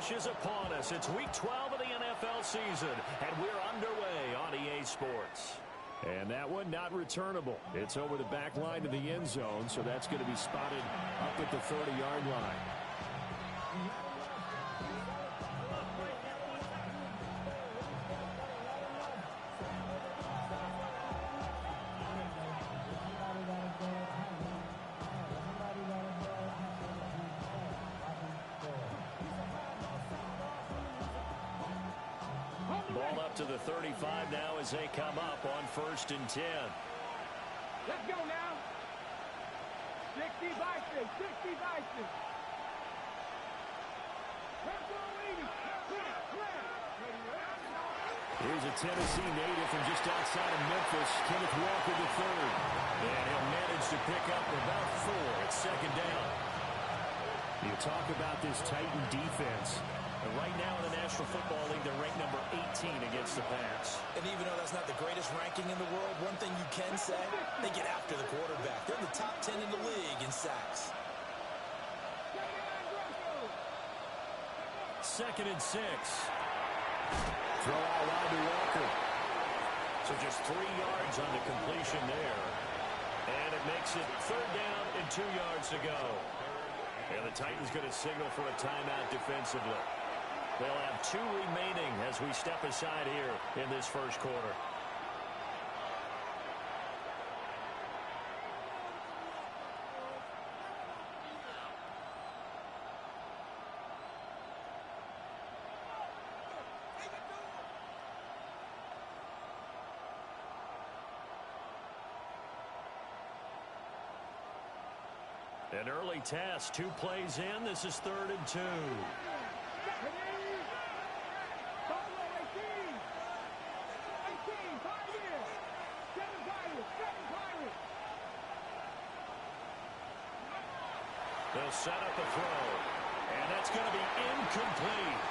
finish is upon us. It's Week 12 of the NFL season, and we're underway on EA Sports. And that one not returnable. It's over the back line to the end zone, so that's going to be spotted up at the 30-yard line. Ball up to the 35 now as they come up on 1st and 10. Let's go now. 60 Vikings, 60 Vikings. Here's a Tennessee native from just outside of Memphis, Kenneth Walker III. And he'll manage to pick up about 4 at 2nd down. You talk about this Titan defense. And right now in the National Football League, they're ranked number 18 against the pass. And even though that's not the greatest ranking in the world, one thing you can say, they get after the quarterback. They're in the top 10 in the league in sacks. 2nd and 6. Throw out wide to Walker. So just 3 yards on the completion there. And it makes it 3rd down and 2 yards to go. And the Titans going to signal for a timeout defensively. They'll have 2 remaining as we step aside here in this first quarter. An early test, 2 plays in. This is 3rd and 2. They'll set up a throw, and that's going to be incomplete.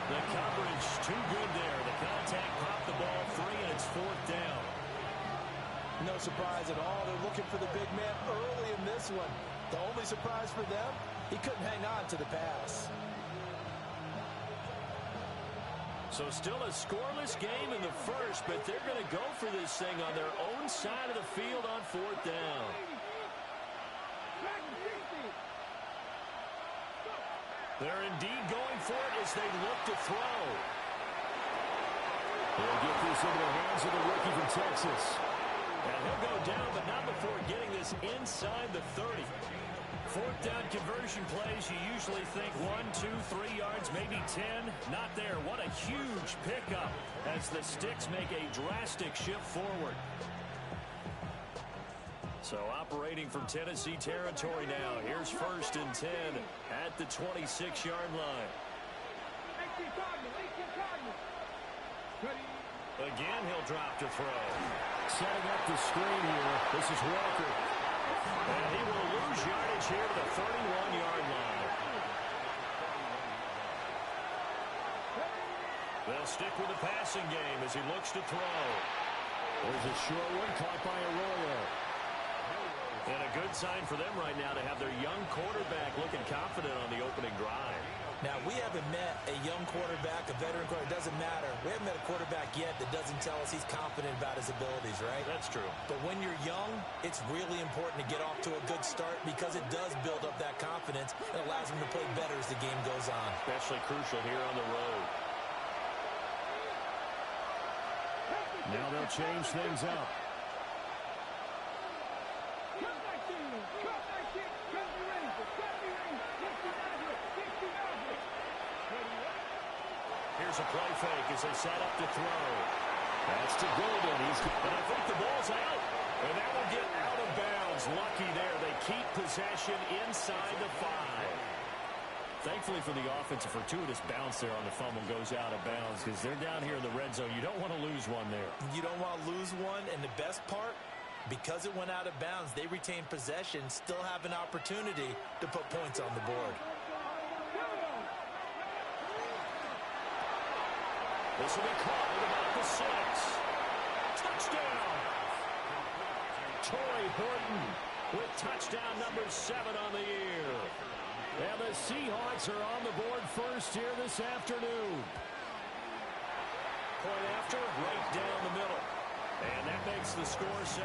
The coverage too good there. The contact popped the ball free, and it's 4th down. No surprise at all. They're looking for the big man early in this one. The only surprise for them, he couldn't hang on to the pass. So still a scoreless game in the first, but they're going to go for this thing on their own side of the field on 4th down. They're indeed going for it as they look to throw. They'll get this into the hands of the rookie from Texas. And he'll go down, but not before getting this inside the 30. 4th down conversion plays, you usually think 1, 2, 3 yards, maybe 10. Not there. What a huge pickup as the Sticks make a drastic shift forward. So operating from Tennessee territory now. Here's 1st and 10 at the 26-yard line. Again, he'll drop to throw. Setting up the screen here. This is Walker. And he will lose yardage here to the 31-yard line. They'll stick with the passing game as he looks to throw. There's a short one caught by Arroyo. And a good sign for them right now to have their young quarterback looking confident on the opening drive. Now, we haven't met a young quarterback, a veteran quarterback. It doesn't matter. We haven't met a quarterback yet that doesn't tell us he's confident about his abilities, right? That's true. But when you're young, it's really important to get off to a good start because it does build up that confidence and allows him to play better as the game goes on. Especially crucial here on the road. Now they'll change things up. Here's a play fake as they set up to throw. That's to Golden. And I think the ball's out. And that will get out of bounds. Lucky there. They keep possession inside the 5. Thankfully for the offense, a fortuitous bounce there on the fumble goes out of bounds because they're down here in the red zone. You don't want to lose one there. You don't want to lose one. And the best part, because it went out of bounds, they retain possession, still have an opportunity to put points on the board. This will be caught at about the 6. Touchdown! Torrey Horton with touchdown number 7 on the year. And the Seahawks are on the board first here this afternoon. Point after, right down the middle. And that makes the score 7-0.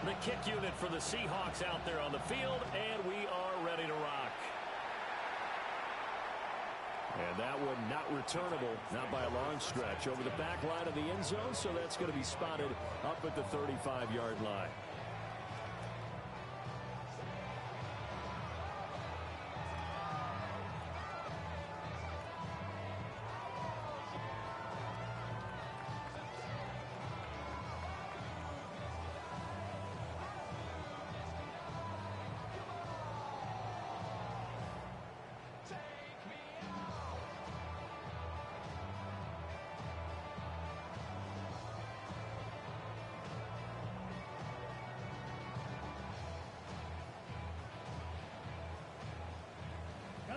The kick unit for the Seahawks out there on the field, and we are ready to rock. And that one not returnable, not by a long stretch, over the back line of the end zone, so that's going to be spotted up at the 35-yard line.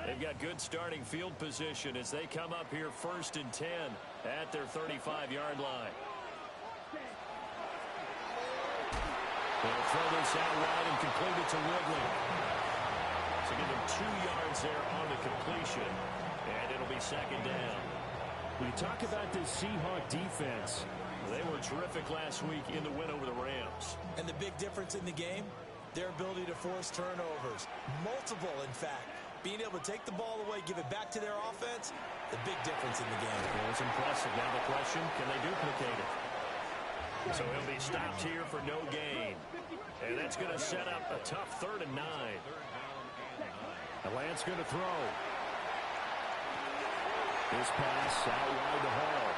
They've got good starting field position as they come up here 1st and 10 at their 35-yard line. They'll throw this out wide and complete it to Woodley. So give them 2 yards there on the completion, and it'll be 2nd down. When you talk about this Seahawk defense, they were terrific last week in the win over the Rams. And the big difference in the game, their ability to force turnovers. Multiple, in fact. Being able to take the ball away, give it back to their offense, the big difference in the game. Well, it's impressive. Now the question, can they duplicate it? So he'll be stopped here for no gain. And that's going to set up a tough 3rd and 9. And Lance going to throw. This pass out wide to Hall.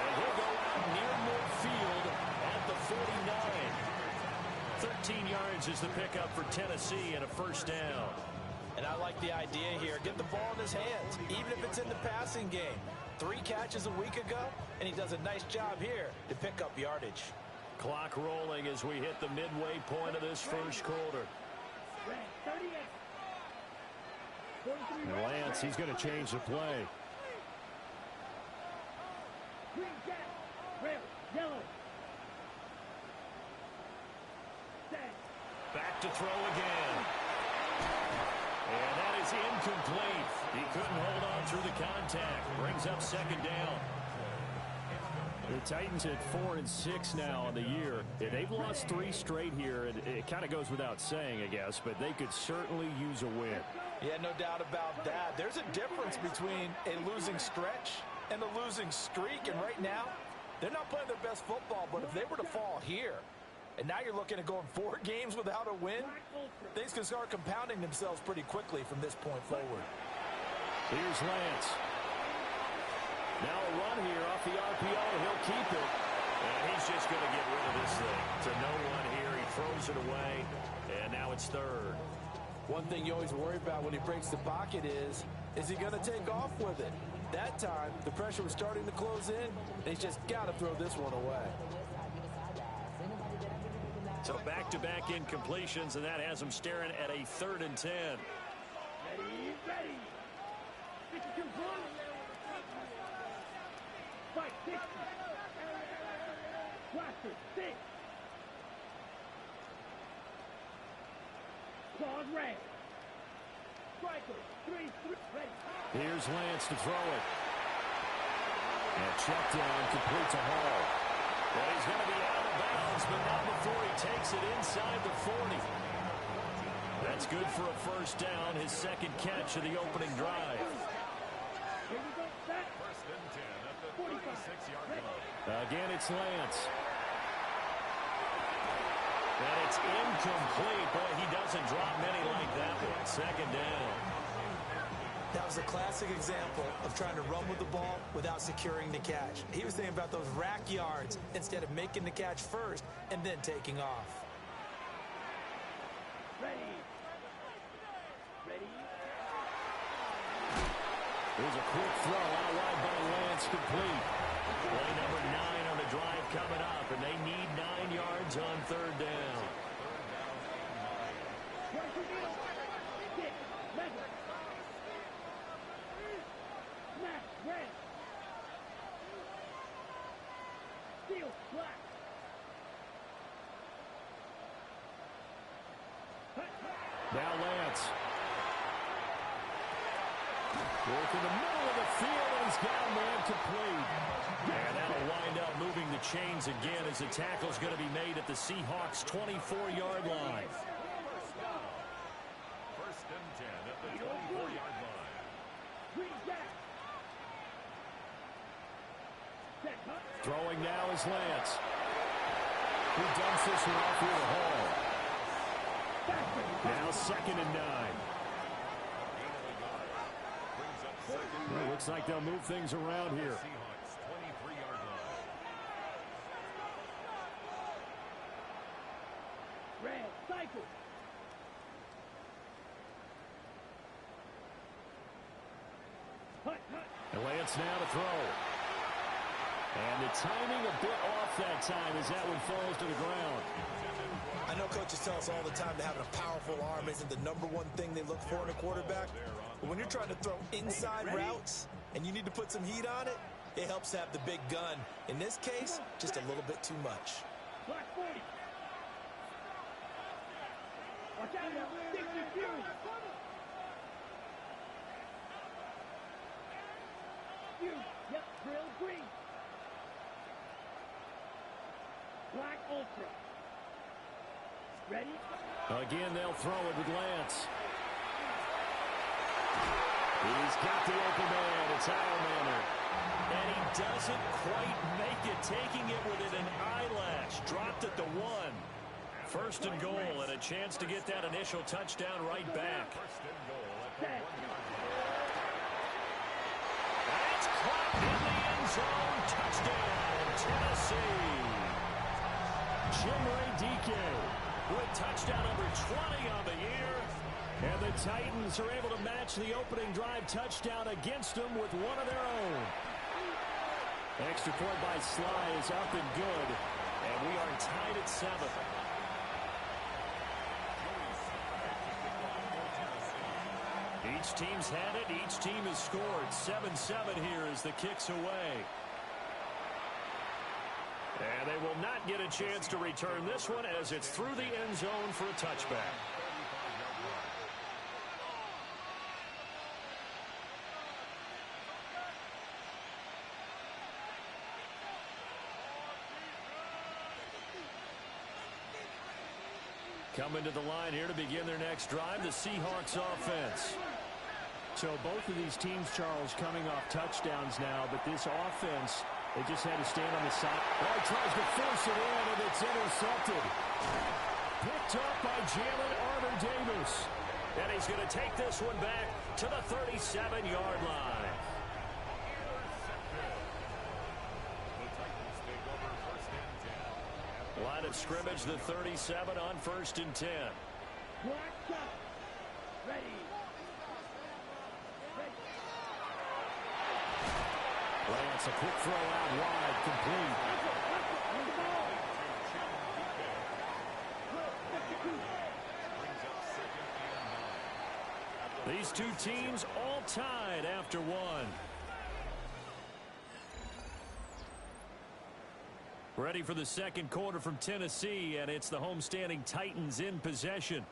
And he'll go out near midfield at the 49. 13 yards is the pickup for Tennessee and a 1st down. And I like the idea here. Get the ball in his hands, even if it's in the passing game. 3 catches a week ago, and he does a nice job here to pick up yardage. Clock rolling as we hit the midway point of this 1st quarter. And Lance, he's going to change the play. Back to throw again. And that is incomplete. He couldn't hold on through the contact. Brings up 2nd down. The Titans at 4 and 6 now on the year. They've lost 3 straight here, and it kind of goes without saying, I guess, but they could certainly use a win. Yeah, no doubt about that. There's a difference between a losing stretch and a losing streak, and right now, they're not playing their best football, but if they were to fall here, and now you're looking at going 4 games without a win, things can start compounding themselves pretty quickly from this point forward. Here's Lance. Now a run here off the RPO. He'll keep it. And he's just going to get rid of this thing. To no one here. He throws it away. And now it's 3rd. One thing you always worry about when he breaks the pocket is he going to take off with it? That time, the pressure was starting to close in, and he's just got to throw this one away. So back-to-back incompletions, and that has him staring at a 3rd and 10. Ready. 52 points. Fight 60. Cluster 6. Claws red. Striker 3-3. Ready. Here's Lance to throw it. And check down, complete to Hall. Well, he's going to be out of bounds, but not before he takes it inside the 40. That's good for a 1st down, his 2nd catch of the opening drive. Here we go. Back. 1st and 10 at the 46-yard line. Again, it's Lance. And it's incomplete. Boy, he doesn't drop many like that one. 2nd down. That was a classic example of trying to run with the ball without securing the catch. He was thinking about those rack yards instead of making the catch first and then taking off. Ready. There's a quick throw out wide by Lance, complete. Play number 9 on the drive coming up, and they need 9 yards on 3rd down. black. Now Lance. Work in the middle of the field, and he's got a man complete. And that'll wind up moving the chains again as the tackle's going to be made at the Seahawks' 24-yard line. First and 10 at the 24-yard line. Green jack. Set, huh? Throwing now is Lance. Who dumps this one off here to Hall. Now 2nd and 9. Well, looks like they'll move things around here. Seahawks 23-yard line. Red, cycle. Hut, hut. And Lance now to throw. And the timing a bit off that time as that one falls to the ground. I know coaches tell us all the time that having a powerful arm isn't the #1 thing they look for in a quarterback. But when you're trying to throw inside routes and you need to put some heat on it, it helps to have the big gun. In this case, just a little bit too much. Black 40. Watch out now. 60 Fury. Fury. Yep, drill green. Black Ultra. Ready? Again, they'll throw it with Lance. He's got the open man. It's Ironmander. And he doesn't quite make it, taking it within an eyelash. Dropped at the 1. First and goal, and a chance to get that initial touchdown right back. First and goal at the Set. 1-yard line. That's caught in the end zone. Touchdown, Tennessee. Jimray Dike with touchdown number 20 on the year. And the Titans are able to match the opening drive touchdown against them with one of their own. Extra point by Sly is up and good. And we are tied at 7. Each team's had it. Each team has scored. 7-7 here as the kick's away. And they will not get a chance to return this one as it's through the end zone for a touchback. Coming to the line here to begin their next drive, the Seahawks offense. So both of these teams, Charles, coming off touchdowns now, but this offense, they just had to stand on the side. Well, tries to force it in, and it's intercepted. Picked up by Jalen Armour-Davis. And he's going to take this one back to the 37-yard line. The Titans take over first and 10. Line of scrimmage, the 37 on 1st and 10. Black shot. Ready. Ready. Lance, a quick throw out wide, complete. On the ball. Brings up 2nd and 9. These two teams all tied after one. Ready for the second quarter from Tennessee, and it's the homestanding Titans in possession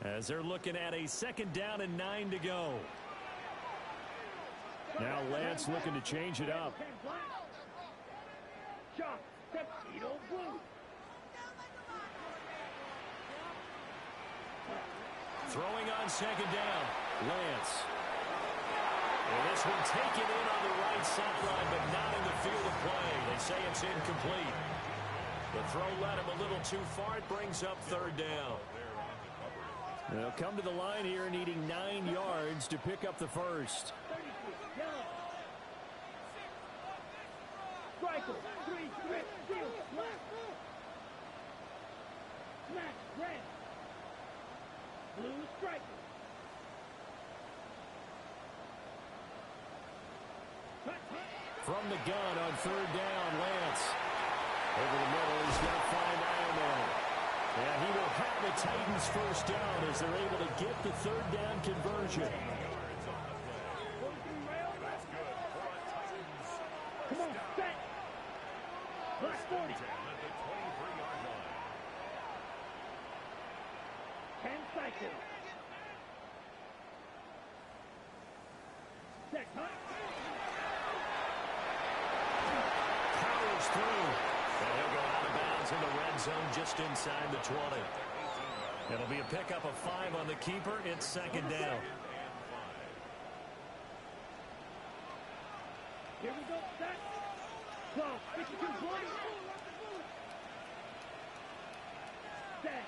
as they're looking at a 2nd down and 9 to go. Now Lance looking to change it up. Shot. Tuxedo blue. Throwing on 2nd down. Lance. And this one taken in on the right sideline, but not in the field of play. They say it's incomplete. The throw led him a little too far. It brings up 3rd down. They'll come to the line here needing 9 yards to pick up the first. 36, yellow. Striker, 3, strip, steal, black. Smash, red. Blue striker. From the gun on 3rd down, Lance. Over the middle, he's going to find Ironman. And he will have the Titans first down as they're able to get the 3rd down conversion. Come on, set. Black tackle. Set, huh? Powers through. And he'll go out of bounds in the red zone just inside the 20. It'll be a pickup of 5 on the keeper. It's second down. Here we go, set. 12, 52, 20. Set.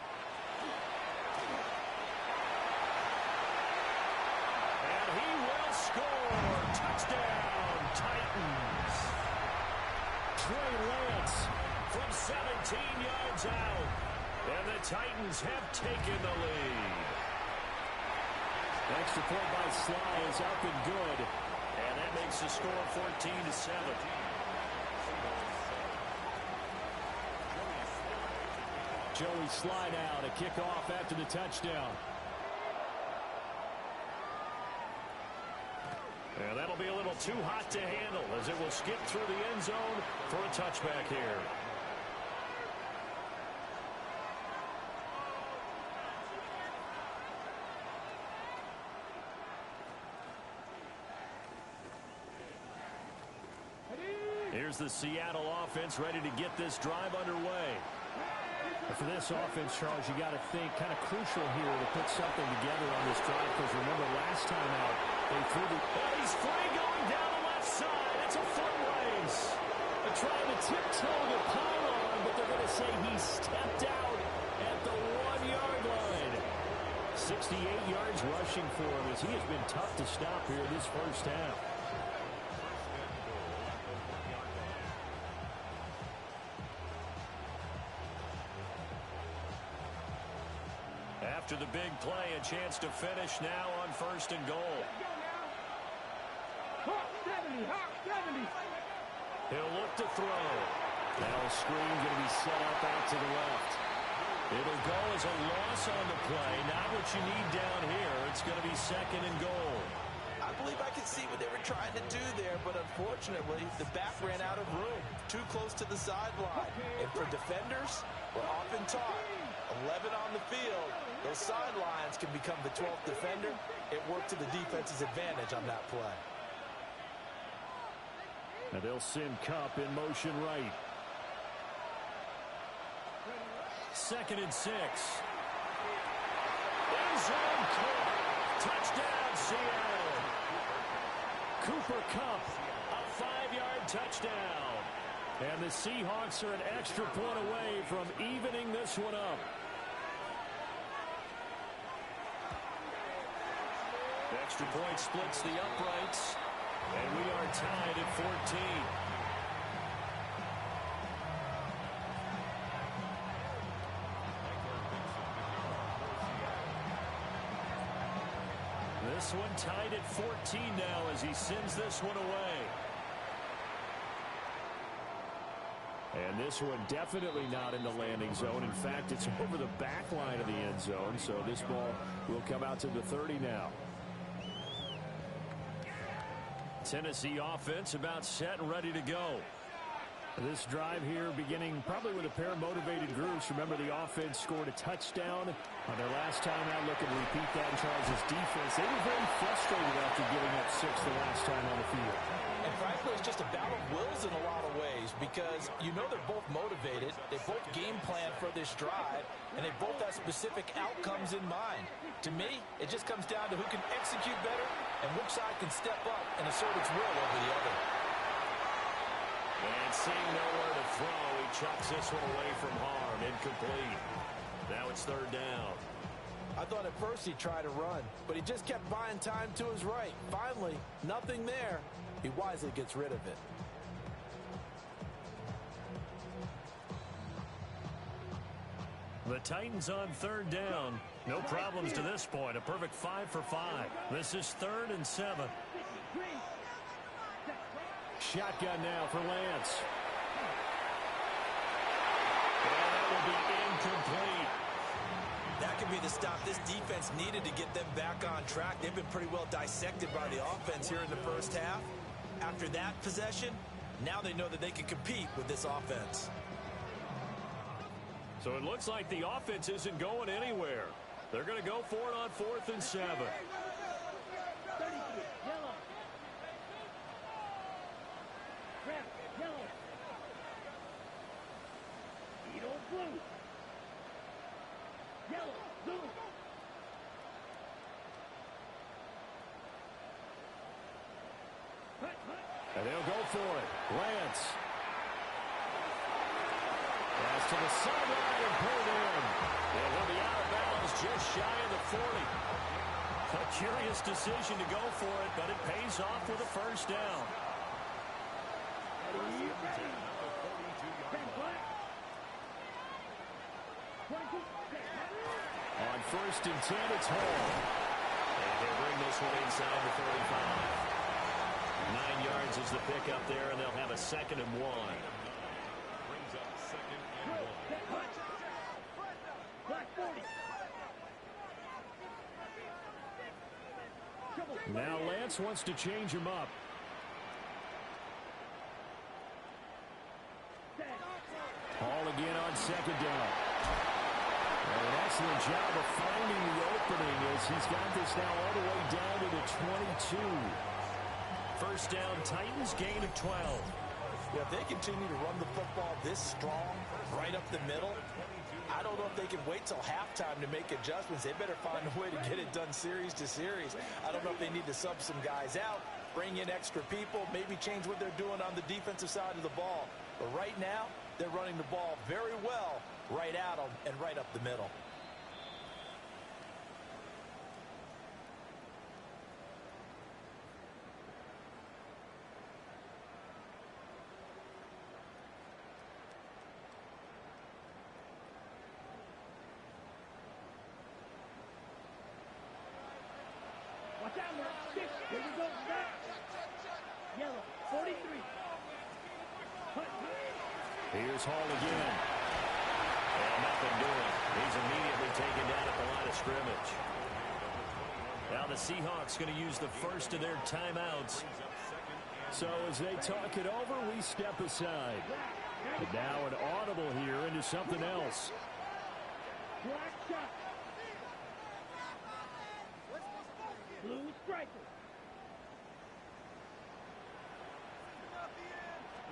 And he will score. Touchdown, Titans. Trey Lance from 17 yards out. And the Titans have taken the lead. Extra point by Sly is up and good. And that makes the score 14-7. Joey Sly now to kick off after the touchdown. And that'll be a little too hot to handle as it will skip through the end zone for a touchback here. Here's the Seattle offense ready to get this drive underway. For this offense, Charles, you got to think kind of crucial here to put something together on this drive, because remember last time out they threw the... Oh, he's free going down the left side. It's a foot race. They're trying to tiptoe the pylon, but they're going to say he stepped out at the 1-yard line. 68 yards rushing for him as he has been tough to stop here this first half. After the big play, a chance to finish now on 1st and goal. Hawk 70, Hawk 70. He'll look to throw. Now a screen going to be set up out to the left. It'll go as a loss on the play. Not what you need down here. It's going to be 2nd and goal. I believe I could see what they were trying to do there, but unfortunately, the back ran out of room. Too close to the sideline. And for defenders, we're often taught 11 on the field. Those sidelines can become the 12th defender. It worked to the defense's advantage on that play. And they'll send Cup in motion right. 2nd and 6. End zone Cup. Touchdown, Seattle. Cooper Cup, A 5-yard touchdown. and the Seahawks are an extra point away from evening this one up. Extra point splits the uprights, and we are tied at 14. This one tied at 14 now as he sends this one away. And this one definitely not in the landing zone. In fact, it's over the back line of the end zone, so this ball will come out to the 30 now. Tennessee offense about set and ready to go. This drive here beginning probably with a pair of motivated groups. Remember, the offense scored a touchdown on their last time out. Looking to repeat that in Charles' defense. They were very frustrated after giving up 6 the last time on the field. And frankly, it's just a battle of wills in a lot of ways, because you know they're both motivated. They both game plan for this drive, and they both have specific outcomes in mind. To me, it just comes down to who can execute better and which side can step up and assert its will over the other. And seeing nowhere to throw, he chucks this one away from harm. Incomplete. Now it's 3rd down. I thought at first he'd try to run, but he just kept buying time to his right. Finally, nothing there. He wisely gets rid of it. The Titans on 3rd down. No problems to this point. A perfect 5 for 5. This is 3rd and 7. Shotgun now for Lance. And that will be incomplete. That could be the stop this defense needed to get them back on track. They've been pretty well dissected by the offense here in the first half. After that possession, now they know that they can compete with this offense. So it looks like the offense isn't going anywhere. They're going to go for it on 4th and 7. 33, yellow. Red, yellow. Edo blue. Yellow, blue. And they'll go for it. Lance. Pass to the sideline and pulled in. And he'll be out of bounds just shy of the 40. A curious decision to go for it, but it pays off with a first down. On 1st and 10, it's Hall. And they bring this one inside the 35. 9 yards is the pickup there, and they'll have a 2nd and 1. Now Lance wants to change him up. Hall again on 2nd down. And an excellent job of finding the opening as he's got this now all the way down to the 22. First down, Titans, gain of 12. Yeah, if they continue to run the football this strong, right up the middle, I don't know if they can wait till halftime to make adjustments. They better find a way to get it done series to series. I don't know if they need to sub some guys out, bring in extra people, maybe change what they're doing on the defensive side of the ball. But right now, they're running the ball very well right at them and right up the middle. Watch out now. Here we go. Stop. Yellow, 43. Here's Hall again. And nothing doing. He's immediately taken down at the line of scrimmage. Now the Seahawks going to use the first of their timeouts. So as they talk it over, we step aside. And now an audible here into something else. Black shot. Blue striker.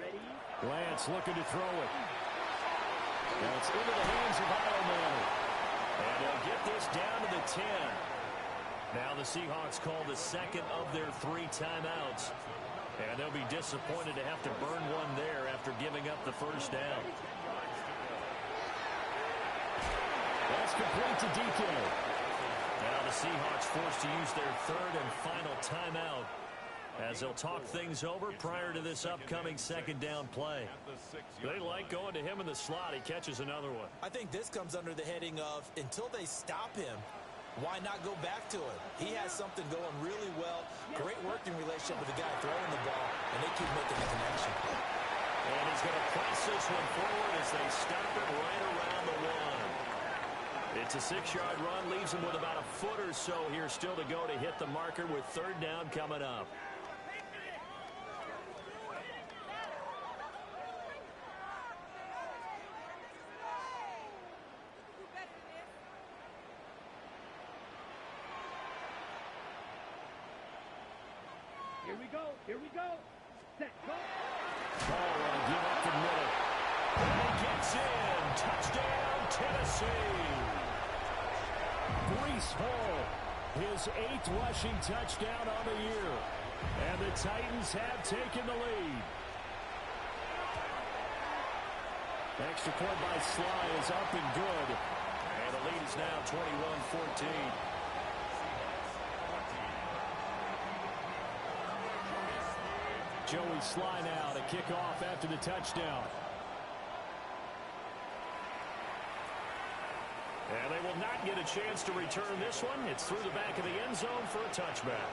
Ready? Lance looking to throw it. That's into the hands of Ironman. And they'll get this down to the 10. Now the Seahawks call the 2nd of their 3 timeouts. And they'll be disappointed to have to burn one there after giving up the first down. That's complete to DK. Now the Seahawks forced to use their 3rd and final timeout as they'll talk things over prior to this upcoming 2nd down play. They like going to him in the slot. He catches another one. I think this comes under the heading of until they stop him, why not go back to it? He has something going really well. Great working relationship with the guy throwing the ball, and they keep making the connection. And he's going to press this one forward as they stop it right around the 1. It's a 6-yard run, leaves him with about a foot or so here still to go to hit the marker with 3rd down coming up. Here we go. Here we go. Set. Go. Ball run, give up the middle. And he gets in. Touchdown, Tennessee. Breece Hall, his 8th rushing touchdown on the year. And the Titans have taken the lead. Extra point by Sly is up and good. And the lead is now 21-14. Joey Sly now to kick off after the touchdown. And they will not get a chance to return this one. It's through the back of the end zone for a touchback.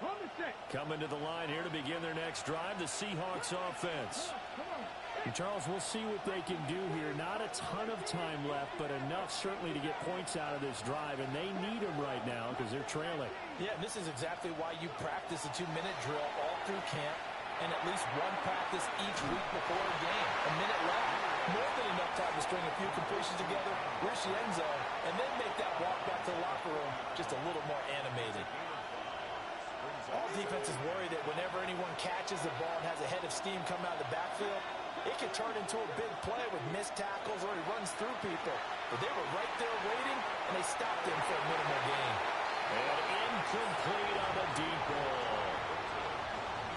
On the set. Coming to the line here to begin their next drive, the Seahawks offense. Come on. Charles, we'll see what they can do here. Not a ton of time left, but enough certainly to get points out of this drive, and they need them right now because they're trailing. Yeah, this is exactly why you practice a 2-minute drill all through camp and at least one practice each week before a game. A minute left, more than enough time to string a few completions together, reach the end zone, and then make that walk back to the locker room just a little more animated. All defenses worry that whenever anyone catches the ball and has a head of steam come out of the backfield, it can turn into a big play with missed tackles or he runs through people. But they were right there waiting, and they stopped him for a minimal gain. And incomplete on the deep ball.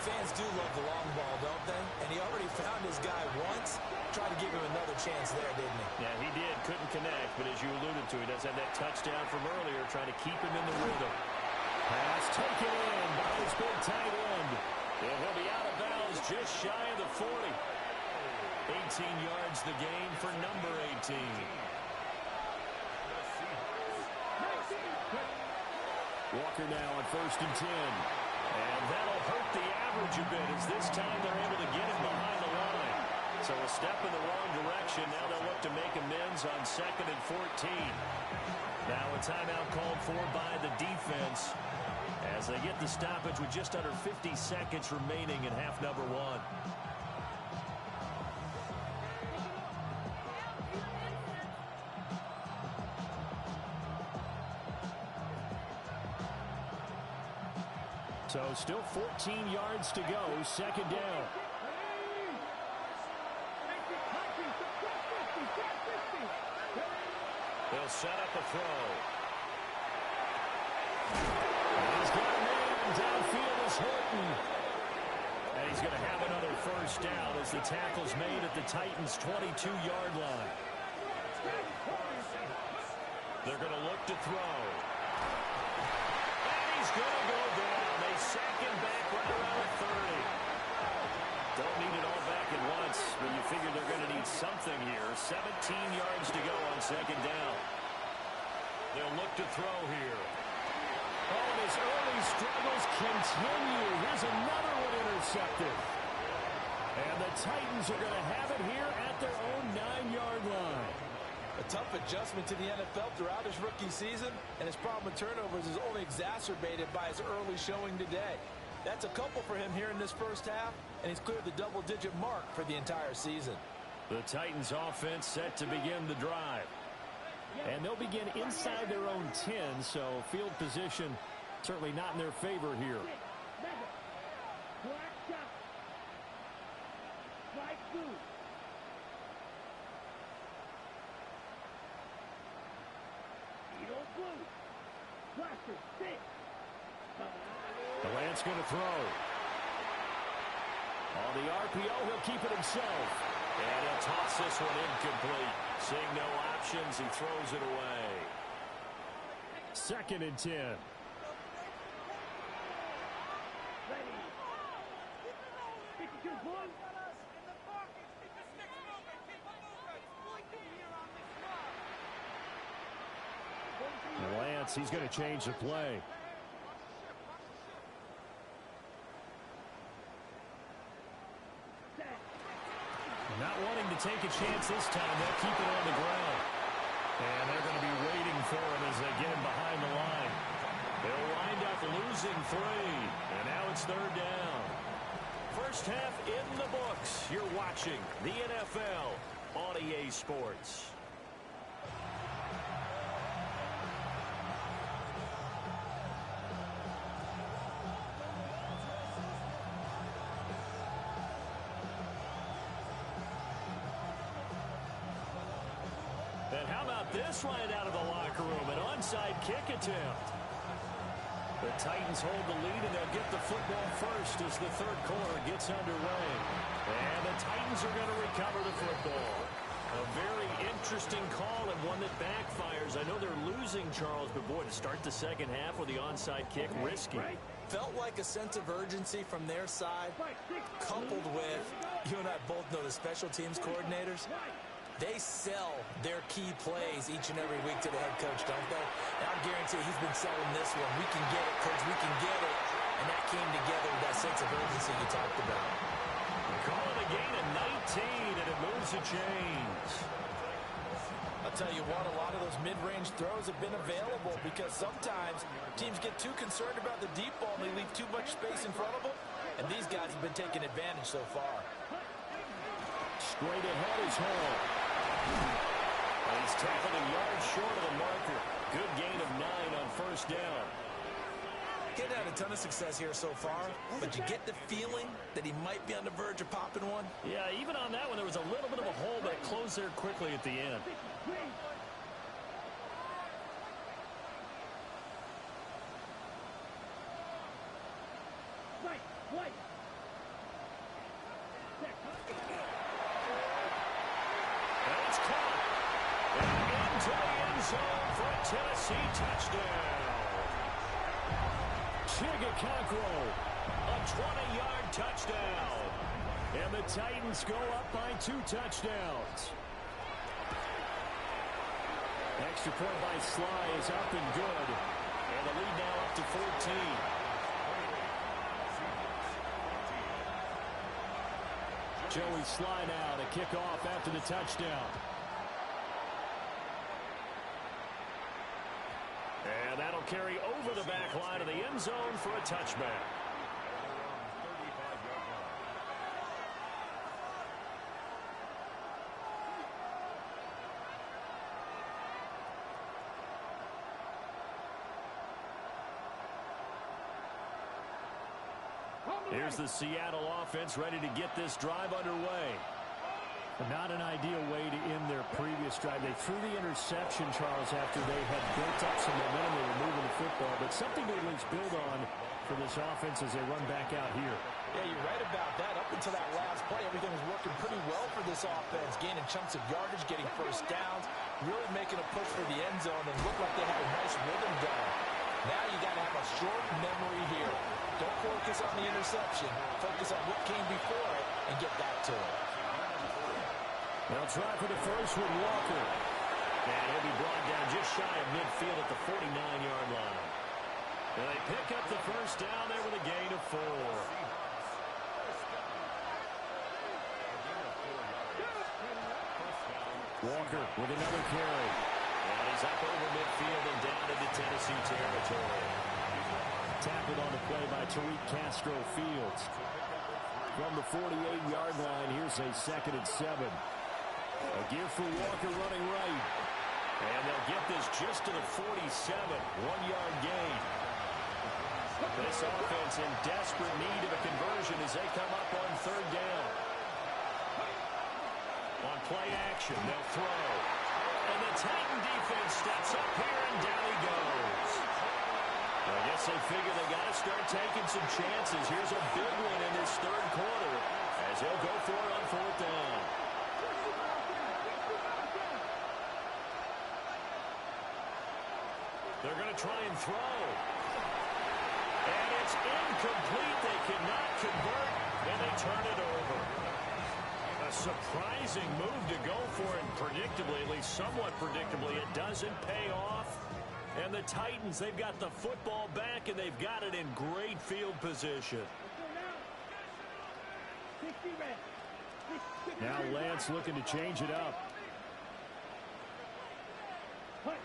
Fans do love the long ball, don't they? And he already found his guy once. Tried to give him another chance there, didn't he? Yeah, he did. Couldn't connect, but as you alluded to, he does have that touchdown from earlier, trying to keep him in the rhythm. Pass taken in by his big tight end. And he'll be out of bounds just shy of the 40. 18 yards the gain for number 18. Walker now on 1st and 10. And that'll hurt the average a bit as this time they're able to get him behind the line. So a step in the wrong direction. Now they'll look to make amends on 2nd and 14. Now a timeout called for by the defense as they get the stoppage with just under 50 seconds remaining in half number 1. So still 14 yards to go, 2nd down. They'll set up a throw. He's got a man downfield is Horton. And he's going to have another first down as the tackle's made at the Titans' 22-yard line. They're going to look to throw. And he's going to go down. They sack him back right around the 30. Don't need it all back at once, but you figure they're going to need something here. 17 yards to go on 2nd down. They'll look to throw here. Oh, and his early struggles continue. Here's another one intercepted. And the Titans are going to have it here at their own 9-yard line. A tough adjustment to the NFL throughout his rookie season, and his problem with turnovers is only exacerbated by his early showing today. That's a couple for him here in this first half, and he's cleared the double-digit mark for the entire season. The Titans offense set to begin the drive. And they'll begin inside their own 10, so field position certainly not in their favor here. The Lance going to throw. On the RPO, he'll keep it himself. And he'll toss this one incomplete. Seeing no options, he throws it away. 2nd and 10. Lance, he's going to change the play. Not wanting to take a chance this time. They'll keep it on the ground. And they're going to be waiting for him as they get him behind the line. They'll wind up losing 3. And now it's 3rd down. First half in the books. You're watching the NFL on EA Sports. And how about this right out of the locker room? An onside kick attempt. The Titans hold the lead, and they'll get the football first as the 3rd quarter gets underway. And the Titans are going to recover the football. A very interesting call and one that backfires. I know they're losing, Charles, but boy, to start the 2nd half with the onside kick, risky. Felt like a sense of urgency from their side, coupled with, you and I both know the special teams coordinators. They sell their key plays each and every week to the head coach, don't they? And I guarantee he's been selling this one. We can get it, coach. We can get it. And that came together with that sense of urgency you talked about. Calling a gain of 19, and it moves the chains. I'll tell you what, a lot of those mid-range throws have been available because sometimes teams get too concerned about the deep ball and they leave too much space in front of them, and these guys have been taking advantage so far. Straight ahead is Hall. And he's tackled a yard short of the marker. Good gain of 9 on first down. Getting had a ton of success here so far, but you get the feeling that he might be on the verge of popping one. Yeah, even on that one, there was a little bit of a hole, but it closed there quickly at the end. And it's caught. And into the end zone for a Tennessee touchdown. Chigakakro. A 20-yard touchdown. And the Titans go up by 2 touchdowns. Extra point by Sly is up and good. And the lead now up to 14. Joey Sly now to kick off after the touchdown. And that'll carry over the back line of the end zone for a touchback. Here's the Seattle offense ready to get this drive underway. Not an ideal way to end their previous drive. They threw the interception, Charles, after they had built up some momentum. They were moving the football, but something to at least build on for this offense as they run back out here. Yeah, you're right about that. Up until that last play, everything was working pretty well for this offense, gaining chunks of yardage, getting first downs, really making a push for the end zone, and looked like they had a nice rhythm going. Now you got to have a short memory here. Don't focus on the interception. Focus on what came before it and get back to it. They'll try for the first with Walker. And he'll be brought down just shy of midfield at the 49-yard line. And they pick up the first down there with a gain of 4. Walker with another carry. And he's up over midfield and down into Tennessee territory. Tackled on the play by Tariq Castro Fields. From the 48-yard line, here's a 2nd and 7. A give for Walker running right. And they'll get this just to the 47. 1-yard gain. This offense in desperate need of a conversion as they come up on 3rd down. On play action, they'll throw. And the Titan defense steps up here, and down he goes. I guess they figure they got to start taking some chances. Here's a big one in this 3rd quarter as they'll go for it on 4th down. They're going to try and throw. And it's incomplete. They cannot convert, and they turn it over. A surprising move to go for it, and predictably, at least somewhat predictably, it doesn't pay off. And the Titans, they've got the football back, and they've got it in great field position. Now Lance looking to change it up. And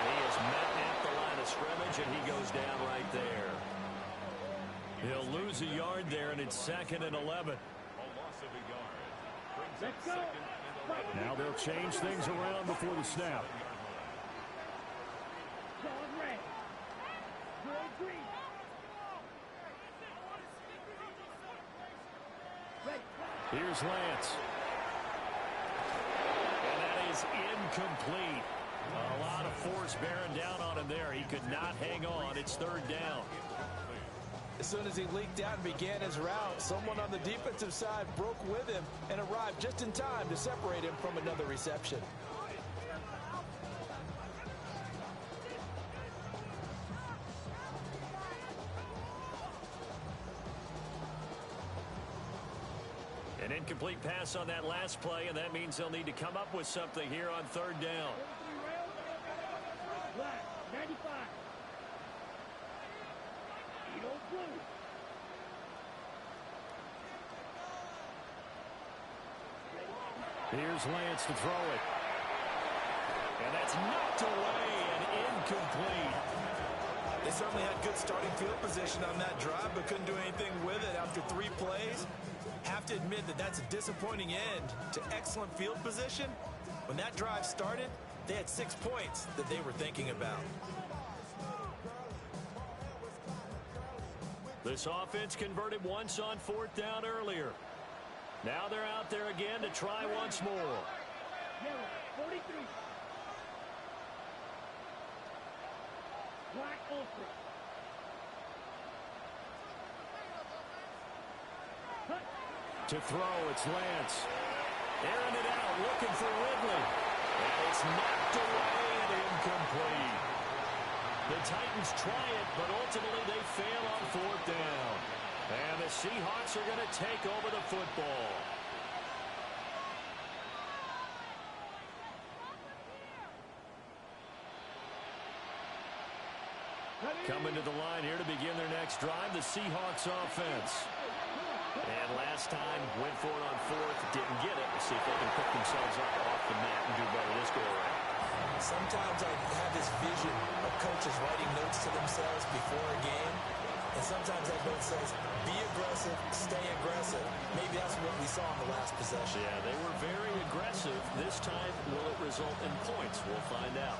he is met at the line of scrimmage, and he goes down right there. He'll lose a yard there, and it's 2nd and 11. Let's go. Now they'll change things around before the snap. Here's Lance. And that is incomplete. A lot of force bearing down on him there. He could not hang on. It's 3rd down. As soon as he leaked out and began his route, someone on the defensive side broke with him and arrived just in time to separate him from another reception. An incomplete pass on that last play, and that means they'll need to come up with something here on 3rd down. Here's Lance to throw it. And that's knocked away and incomplete. They certainly had good starting field position on that drive, but couldn't do anything with it after 3 plays. Have to admit that that's a disappointing end to excellent field position. When that drive started, they had 6 points that they were thinking about. This offense converted once on 4th down earlier. Now they're out there again to try once more. Yellow, 43. Black ultra. To throw, it's Lance. Airing it out, looking for Ridley. And it's knocked away and incomplete. The Titans try it, but ultimately they fail on 4th down. And the Seahawks are going to take over the football. Coming to the line here to begin their next drive, the Seahawks offense. And last time, went for it on 4th, didn't get it. We'll see if they can pick themselves up off the mat and do better this go around. Sometimes I have this vision of coaches writing notes to themselves before a game, and sometimes that note says, be aggressive, stay aggressive. Maybe that's what we saw in the last possession. Yeah, they were very aggressive. This time, will it result in points? We'll find out.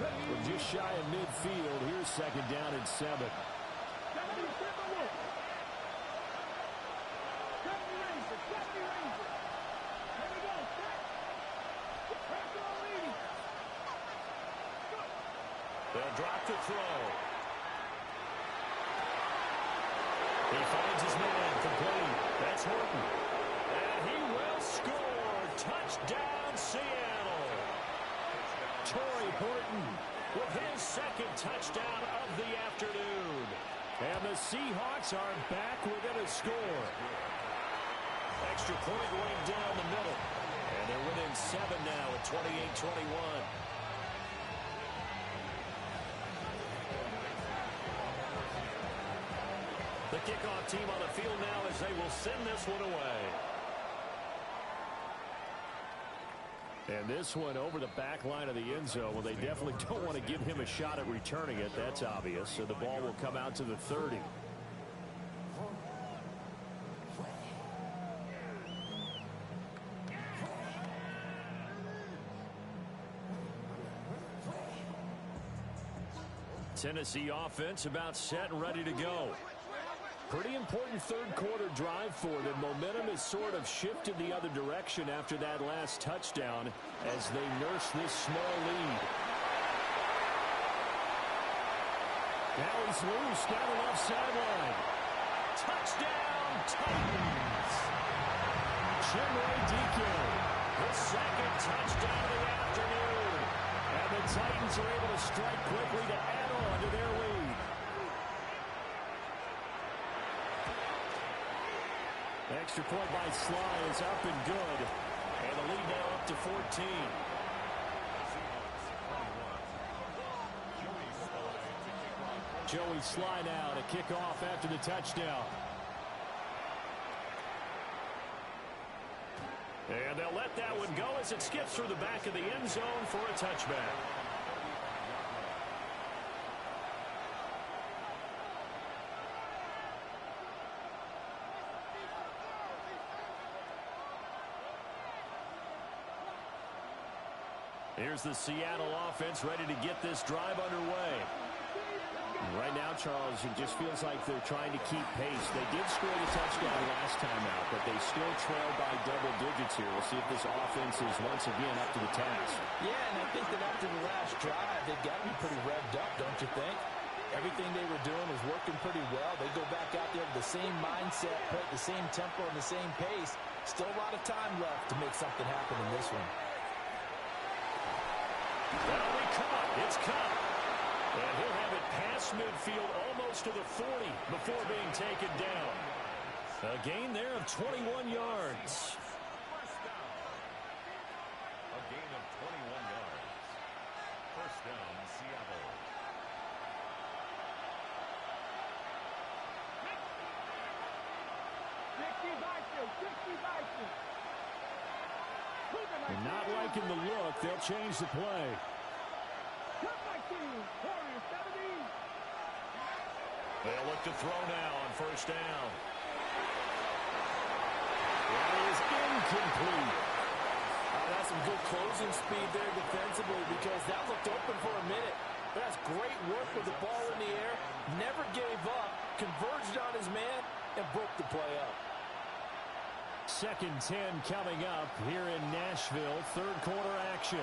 We're just shy of midfield. Here's 2nd down and 7. They'll drop the throw. He finds his man, complete. That's Horton. And he will score. Touchdown, Seattle. Torrey Horton with his 2nd touchdown of the afternoon. And the Seahawks are back within a score. Extra point right down the middle. And they're within 7 now at 28-21. The kickoff team on the field now as they will send this one away. And this one over the back line of the end zone. Well, they definitely don't want to give him a shot at returning it. That's obvious. So the ball will come out to the 30. Tennessee offense about set and ready to go. Pretty important 3rd quarter drive for them. Momentum has sort of shifted the other direction after that last touchdown as they nurse this small lead. Now he's loose down the left sideline. Touchdown, Titans! Chinwe Dike. The 2nd touchdown of the afternoon. And the Titans are able to strike quickly to add on to their lead. Extra point by Sly is up and good. And the lead now up to 14. Joey Sly now to kick off after the touchdown. And they'll let that one go as it skips through the back of the end zone for a touchback. Here's the Seattle offense ready to get this drive underway. Right now, Charles, it just feels like they're trying to keep pace. They did score the touchdown last time out, but they still trail by double digits here. We'll see if this offense is once again up to the task. Yeah, and I think that after the last drive, they've got to be pretty revved up, don't you think? Everything they were doing was working pretty well. They go back out there with the same mindset, play at the same tempo and the same pace. Still a lot of time left to make something happen in this one. That'll be caught. It's caught. And he'll have it past midfield almost to the 40 before being taken down. A gain there of 21 yards. A gain of 21 yards. First down, Seattle. Not liking the look. They'll change the play. They'll look to throw now on first down. That is incomplete. That's some good closing speed there defensively because that looked open for a minute. But that's great work with the ball in the air. Never gave up. Converged on his man and broke the play up. 2nd and 10 coming up here in Nashville. Third quarter action.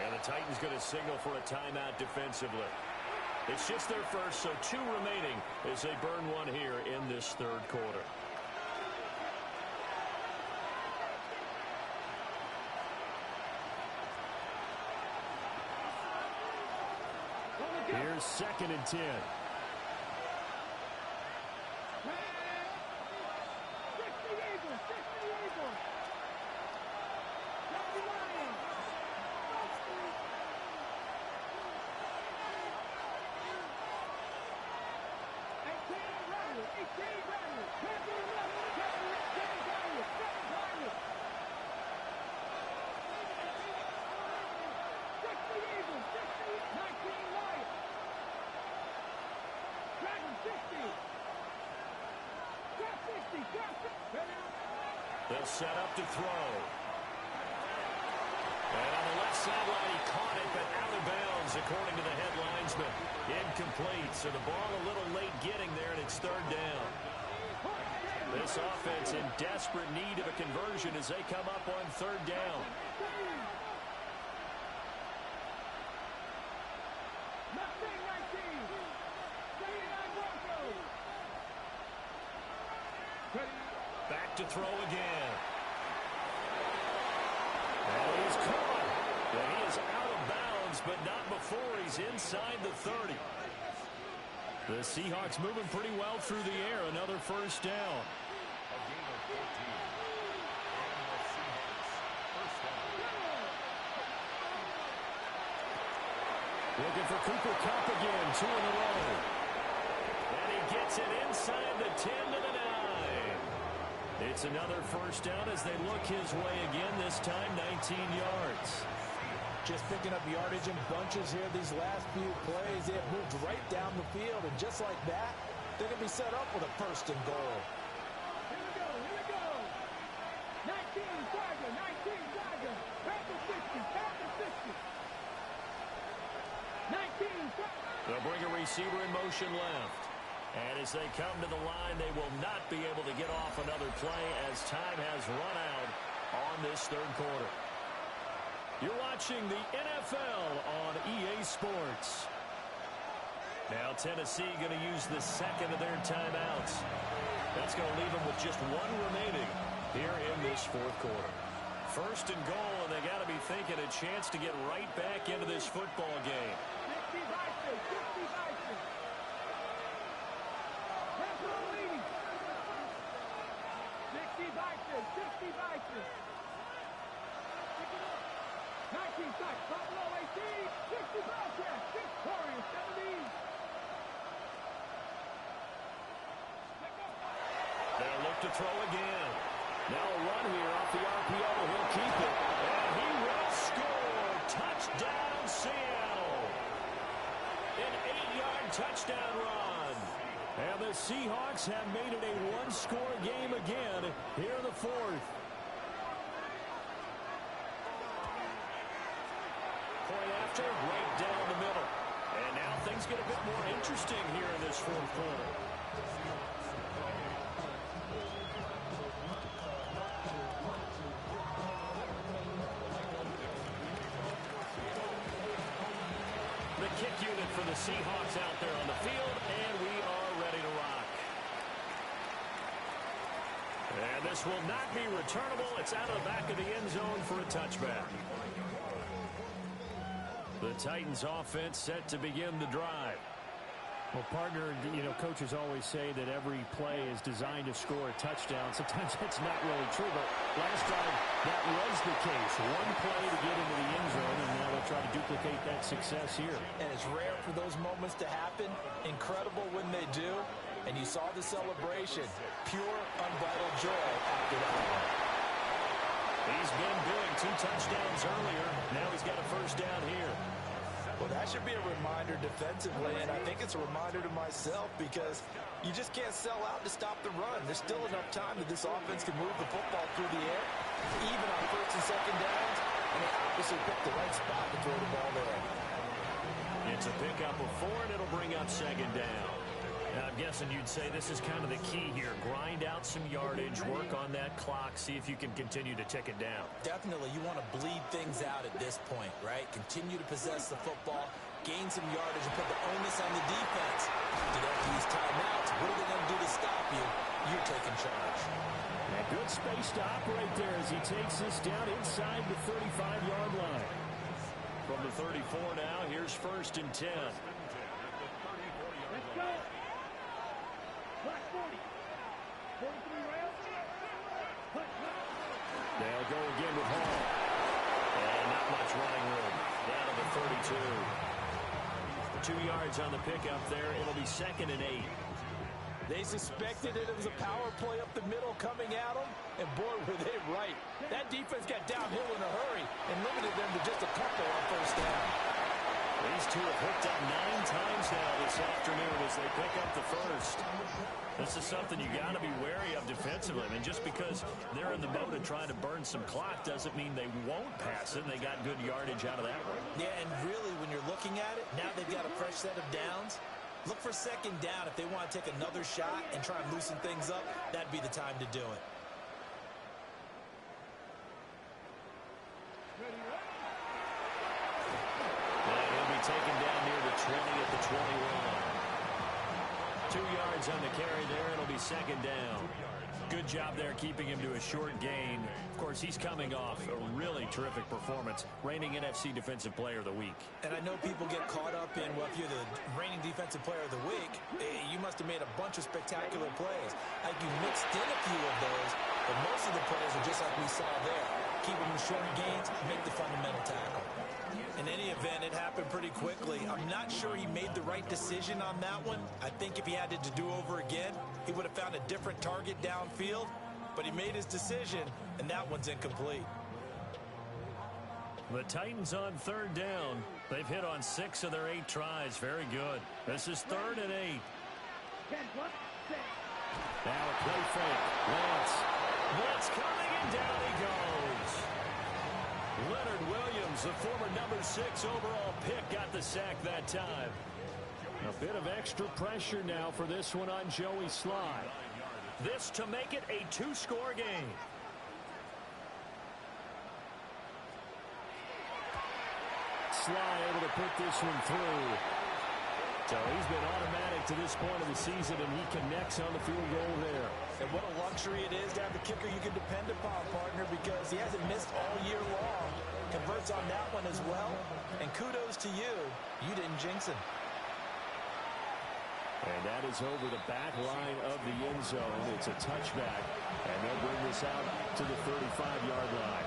And the Titans going to signal for a timeout defensively. It's just their first, so 2 remaining as they burn one here in this third quarter. Here's 2nd and 10. They'll set up to throw. And on the left sideline, he caught it, but out of bounds, according to the head linesman. Incomplete, so the ball a little late getting there, and it's third down. This offense in desperate need of a conversion as they come up on third down. Back to throw again. And he's caught. And he is out of bounds, but not before he's inside the 30. The Seahawks moving pretty well through the air. Another first down. A gain of 14. And the Seahawks first down. Looking for Cooper Kupp again. 2 in a row. And he gets it inside the 10 to the 9. It's another first down as they look his way again, this time 19 yards. Just picking up yardage in bunches here these last few plays. They have moved right down the field, and just like that, they're going to be set up with a first and goal. Here we go. 19, Tiger, back to 60, 19, They'll bring a receiver in motion left. And as they come to the line, they will not be able to get off another play as time has run out on this third quarter. You're watching the NFL on EA Sports. Now Tennessee going to use the second of their timeouts. That's going to leave them with just 1 remaining here in this fourth quarter. First and goal, and they got to be thinking a chance to get right back into this football game. 19 sacks, Buffalo 18, 60 Bobcats, Victoria 17. They'll look to throw again. Now a run here off the RPO. He'll keep it. And he will score. Touchdown, Seattle. An 8-yard touchdown run. And the Seahawks have made it a 1-score game again here in the fourth. Point after, right down the middle. And now things get a bit more interesting here in this fourth quarter. The kick unit for the Seahawks out there on the field, and we are ready to rock. And this will not be returnable. It's out of the back of the end zone for a touchback. The Titans offense set to begin the drive. Well, partner, coaches always say that every play is designed to score a touchdown. Sometimes that's not really true, but last drive, that was the case. One play to get into the end zone. try to duplicate that success here. And it's rare for those moments to happen. Incredible when they do. And you saw the celebration. Pure, unbridled joy after that. He's been big. 2 touchdowns earlier. Now he's got a first down here. Well, that should be a reminder defensively, and I think it's a reminder to myself because you just can't sell out to stop the run. There's still enough time that this offense can move the football through the air, even on first and second downs, and they obviously picked the right spot to throw the ball there. It's a pickup of 4, and it'll bring up second down. Now, I'm guessing you'd say this is kind of the key here. Grind out some yardage, work on that clock, see if you can continue to tick it down. Definitely, you want to bleed things out at this point, right? Continue to possess the football, gain some yardage, and put the onus on the defense. Do they have to use timeouts? What are they going to do to stop you? You're taking charge. A good space to operate there as he takes this down inside the 35-yard line. From the 34 now, here's first and 10. Let's go. Clock 40. 43 rounds. They'll go again with Hall. And not much running room. Down to the 32. 2 yards on the pickup there. It'll be second and 8. They suspected it was a power play up the middle coming at them, and boy, were they right. That defense got downhill in a hurry and limited them to just a couple on first down. These two have hooked up 9 times now this afternoon as they pick up the first. This is something you got to be wary of defensively. I mean, just because they're in the mode of trying to burn some clock doesn't mean they won't pass it. They got good yardage out of that one. Yeah, and really, when you're looking at it, now they've got a fresh set of downs. Look for second down. If they want to take another shot and try and loosen things up, that'd be the time to do it. And he'll be taken down near the 20 at the 21. 2 yards on the carry there. It'll be second down. Good job there keeping him to a short gain. Of course, he's coming off a really terrific performance, reigning NFC Defensive Player of the Week. And I know people get caught up in, well, if you're the reigning Defensive Player of the Week, you must have made a bunch of spectacular plays. Like you mixed in a few of those, but most of the plays are just like we saw there. Keep them in short gains, make the fundamental tackle. In any event, it happened pretty quickly. I'm not sure he made the right decision on that one. I think if he had it to do over again, he would have found a different target downfield, but he made his decision, and that one's incomplete. The Titans on third down. They've hit on 6 of their 8 tries. Very good. This is 3rd and 8. 10 plus 6. Now a play fake. Lance. Blitz coming, and down he goes. Leonard Williams, the former number 6 overall pick, got the sack that time. A bit of extra pressure now for this one on Joey Sly. This to make it a 2-score game. Sly able to put this one through. So he's been automatic to this point of the season, and he connects on the field goal there. And what a luxury it is to have a kicker you can depend upon, partner, because he hasn't missed all year long. Converts on that one as well. And kudos to you. You didn't jinx him. And that is over the back line of the end zone. It's a touchback, and they'll bring this out to the 35-yard line.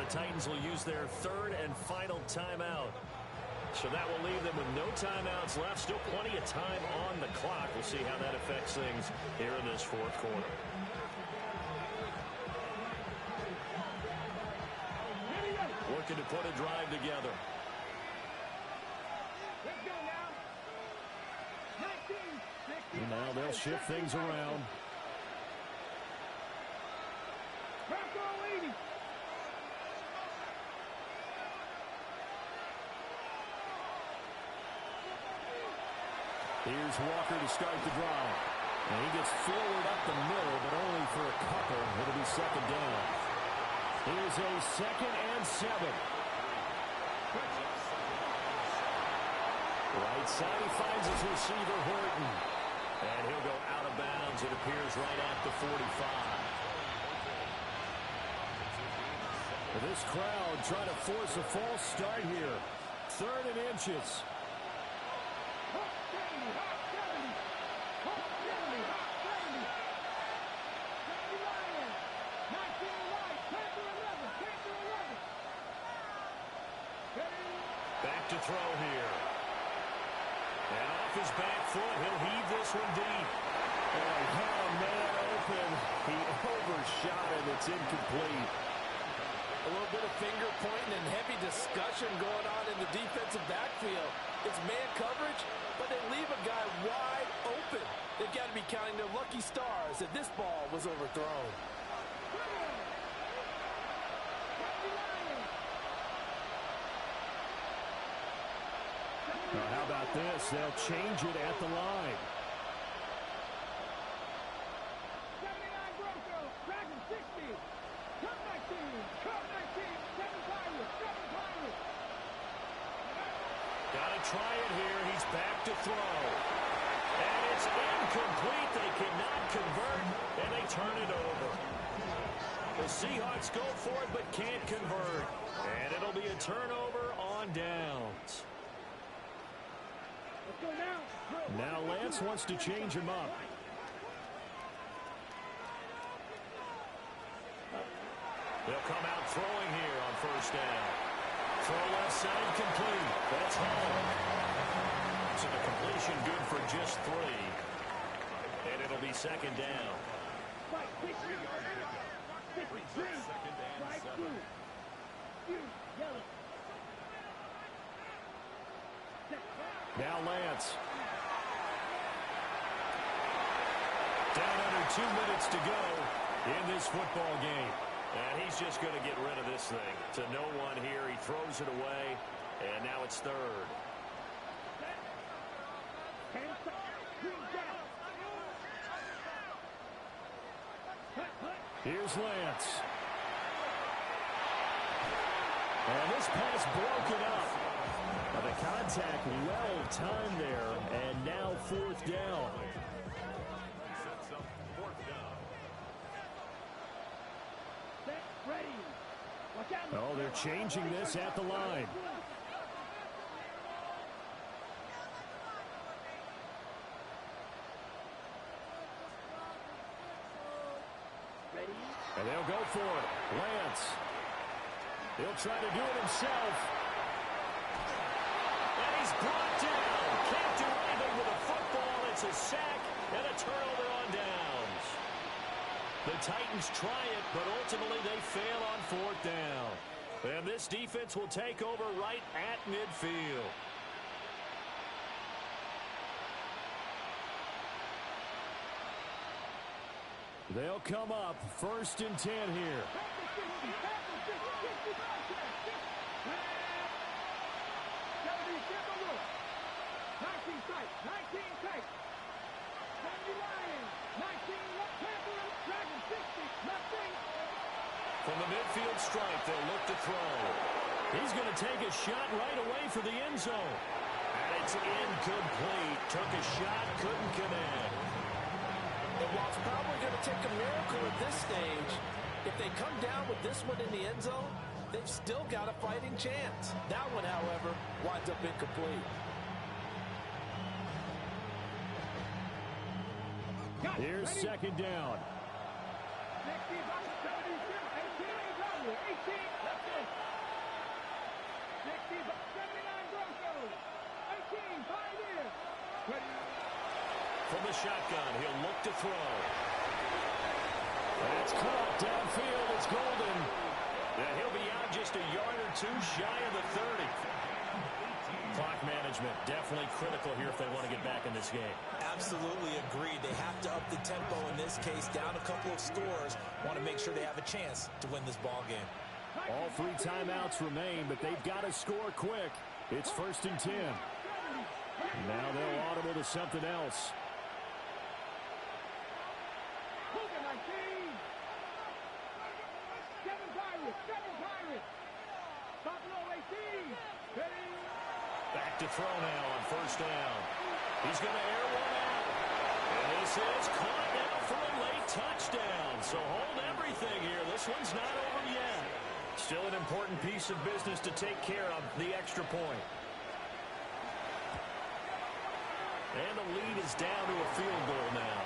Titans will use their 3rd and final timeout. So that will leave them with no timeouts left. Still plenty of time on the clock. We'll see how that affects things here in this 4th quarter. Working to put a drive together. Let's go now. 19. And now they'll shift things around. Bronco 80. Here's Walker to start the drive. And he gets forward up the middle, but only for a couple. It'll be second down. Here's a 2nd and 7. Right side, he finds his receiver, Horton. And he'll go out of bounds, it appears, right at the 45. This crowd trying to force a false start here. 3rd and inches. Back to throw here. And off his back foot, he'll heave this one deep. Oh, he had a man open. He overshot it. It's incomplete. A little bit of finger pointing and heavy discussion going on in the defensive backfield. It's man coverage, but they leave a guy wide open. They've got to be counting their lucky stars that this ball was overthrown. Well, how about this? They'll change it at the line. Got to try it here. He's back to throw. And it's incomplete. They cannot convert, and they turn it over. The Seahawks go for it, but can't convert. And it'll be a turnover on downs. Now Lance wants to change him up. They'll come out throwing here on 1st down. Throw left side complete. That's home. So the completion good for just 3. And it'll be 2nd down. Now Lance. Down under 2 minutes to go in this football game. And he's just going to get rid of this thing. To no one here. He throws it away. And now it's 3rd. Here's Lance. And this pass broken up. The contact well timed there. And now 4th down. Oh, they're changing this at the line. And they'll go for it. Lance. He'll try to do it himself. And he's brought down. Can't do anything with a football. It's a sack and a turnover on downs. The Titans try it, but ultimately they fail on 4th down. And this defense will take over right at midfield. They'll come up 1st and 10 here. From the midfield stripe, they'll look to throw. He's going to take a shot right away for the end zone. And it's incomplete. Took a shot, couldn't connect. And while it's probably going to take a miracle at this stage, if they come down with this one in the end zone, they've still got a fighting chance. That one, however, winds up incomplete. Here's 2nd down. From the shotgun, he'll look to throw. That's caught downfield. It's Golden. Yeah, he'll be out just a yard or 2 shy of the 30. Clock management definitely critical here if they want to get back in this game. Absolutely agreed. They have to up the tempo in this case. Down a couple of scores. Want to make sure they have a chance to win this ball game. All 3 timeouts remain, but they've got to score quick. It's 1st and 10. Now they'll audible to something else. Back to throw now on first down. He's going to air one out. And this is caught now for a late touchdown. So hold everything here. This one's not over yet. Still an important piece of business to take care of, the extra point. And the lead is down to a field goal now.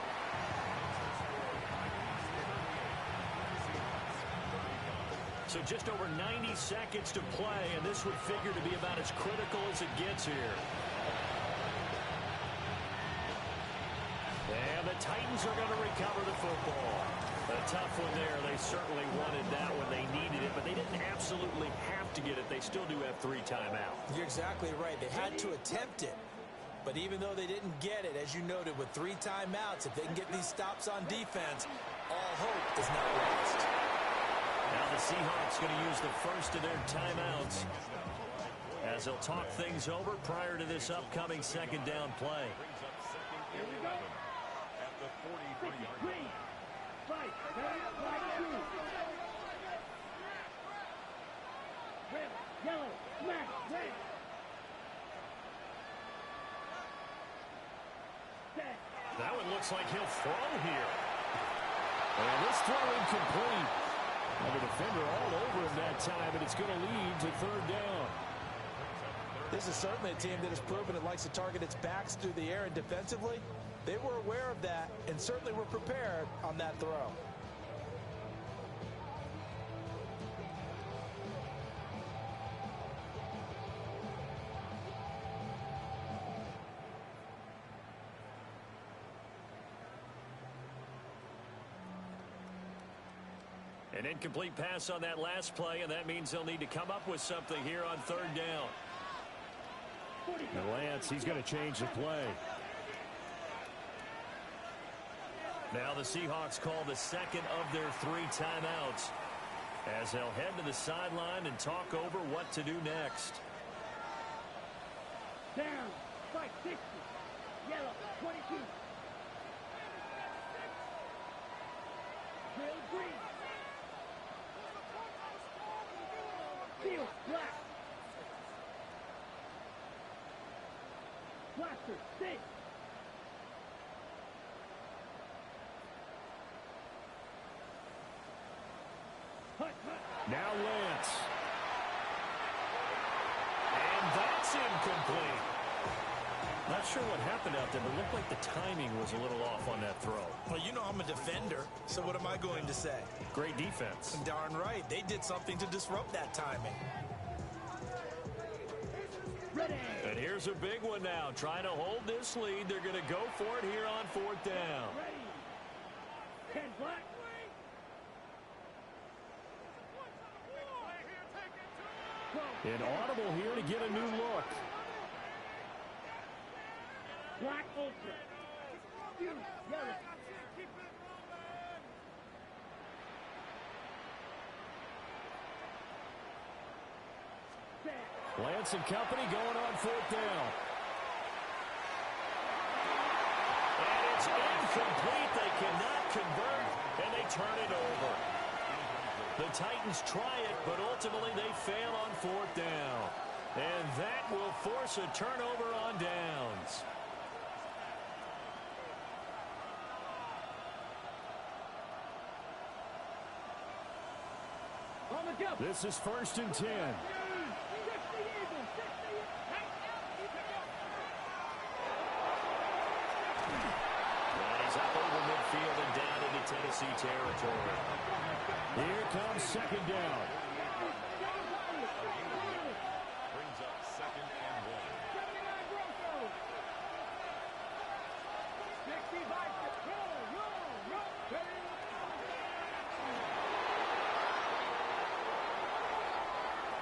So just over 90 seconds to play, and this would figure to be about as critical as it gets here. And the Titans are going to recover the football. A tough one there. They certainly wanted that when they needed it, but they didn't absolutely have to get it. They still do have 3 timeouts. You're exactly right. They had to attempt it. But even though they didn't get it, as you noted, with 3 timeouts, if they can get these stops on defense, all hope is not lost. Now the Seahawks going to use the first of their timeouts as they'll talk things over prior to this upcoming second down play. Here we go. At the 43-yard line. Fight. Red, yellow, black, red. That one looks like he'll throw here. And this throw incomplete. And the defender all over him that time, and it's going to lead to third down. This is certainly a team that has proven it likes to target its backs through the air and defensively. They were aware of that and certainly were prepared on that throw. An incomplete pass on that last play, and that means they'll need to come up with something here on third down. And Lance, he's going to change the play. Now the Seahawks call the second of their 3 timeouts as they'll head to the sideline and talk over what to do next. Down. Fight 60. Yellow, 22. Drill green. Field black. Blaster 6. Now Lance. And that's incomplete. Not sure what happened out there, but it looked like the timing was a little off on that throw. Well, you know I'm a defender, so what am I going to say? Great defense. Darn right. They did something to disrupt that timing. Ready. And here's a big one now. Trying to hold this lead. They're going to go for it here on fourth down. Ready. 10 black. An audible here to get a new look. Black ultra. Yellow. Lance and company going on fourth down. And it's incomplete. They cannot convert, and they turn it over. The Titans try it, but ultimately they fail on fourth down. And that will force a turnover on downs. On the jump. This is 1st and 10. He's up over midfield and down into Tennessee territory. Here comes second down. Brings up 2nd and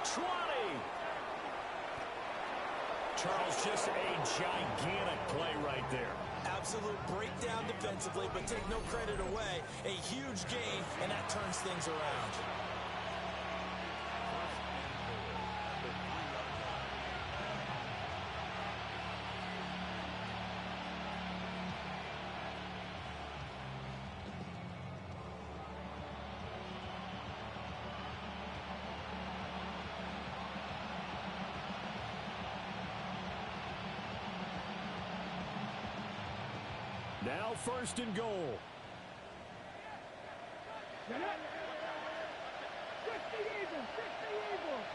20. Charles, just a gigantic play right there. Absolute breakdown defensively, but take no credit away. A huge gain, and that turns things around. Now 1st and goal. Get up. 60 Eagles. 60 Eagles.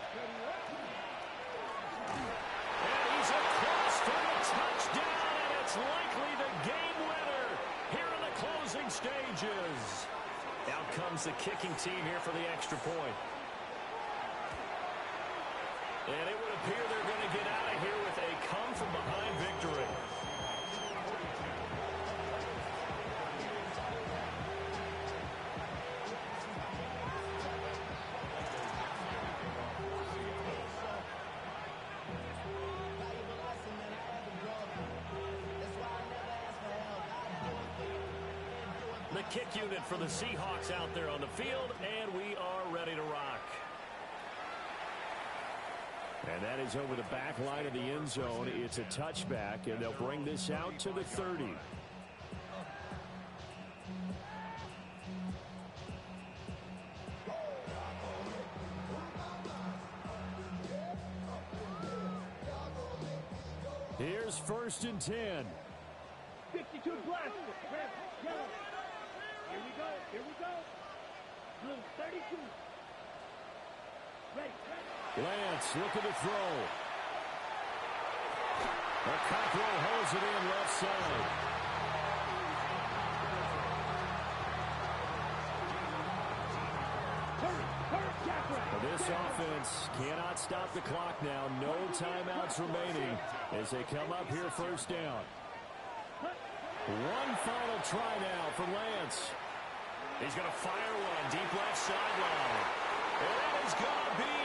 And he's across for the touchdown, and it's likely the game winner here in the closing stages. Out comes the kicking team here for the extra point. And it would appear they're going to get out of here with a come-from-behind victory. The kick unit for the Seahawks out there on the field, and we are ready to rock. And that is over the back line of the end zone. It's a touchback, and they'll bring this out to the 30. Here's 1st and 10. 52 black. Red. Yellow. Here we go. Here we go. Blue 32. Ready. Lance looking to throw. The Cockrell holds it in left side. This offense cannot stop the clock now. No timeouts remaining as they come up here 1st down. One final try now for Lance. He's going to fire one deep left sideline. And that is going to be